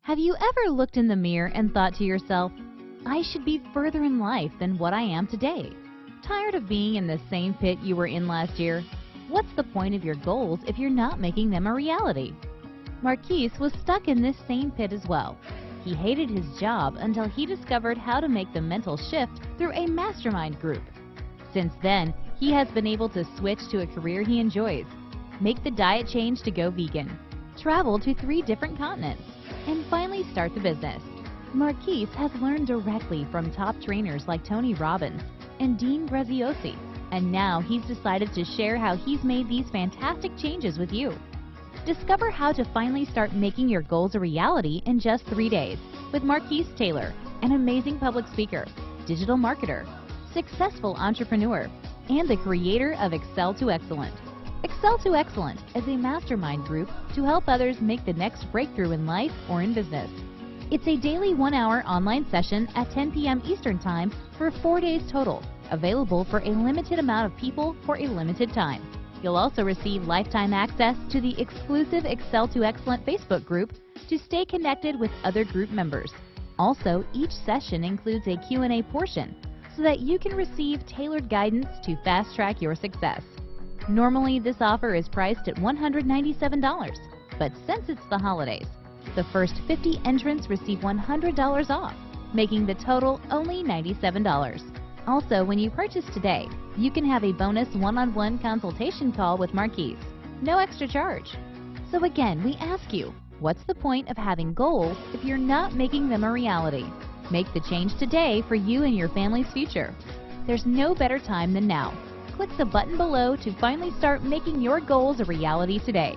Have you ever looked in the mirror and thought to yourself, I should be further in life than what I am today? Tired of being in the same pit you were in last year? What's the point of your goals if you're not making them a reality? Marquise was stuck in this same pit as well. He hated his job until he discovered how to make the mental shift through a mastermind group. Since then, he has been able to switch to a career he enjoys, make the diet change to go vegan, travel to 3 different continents, and finally start the business. Marquise has learned directly from top trainers like Tony Robbins and Dean Graziosi, and now he's decided to share how he's made these fantastic changes with you. Discover how to finally start making your goals a reality in just 3 days with Marquise Taylor, an amazing public speaker, digital marketer, successful entrepreneur, and the creator of Excel to Excellent. Excel to Excellent is a mastermind group to help others make the next breakthrough in life or in business. It's a daily 1-hour online session at 10 p.m. Eastern Time for 4 days total, available for a limited amount of people for a limited time. You'll also receive lifetime access to the exclusive Excel to Excellent Facebook group to stay connected with other group members. Also, each session includes a Q&A portion so that you can receive tailored guidance to fast-track your success. Normally, this offer is priced at $197, but since it's the holidays, the first 50 entrants receive $100 off, making the total only $97. Also, when you purchase today, you can have a bonus one-on-one consultation call with Marquise. No extra charge. So again, we ask you, what's the point of having goals if you're not making them a reality? Make the change today for you and your family's future. There's no better time than now. Click the button below to finally start making your goals a reality today.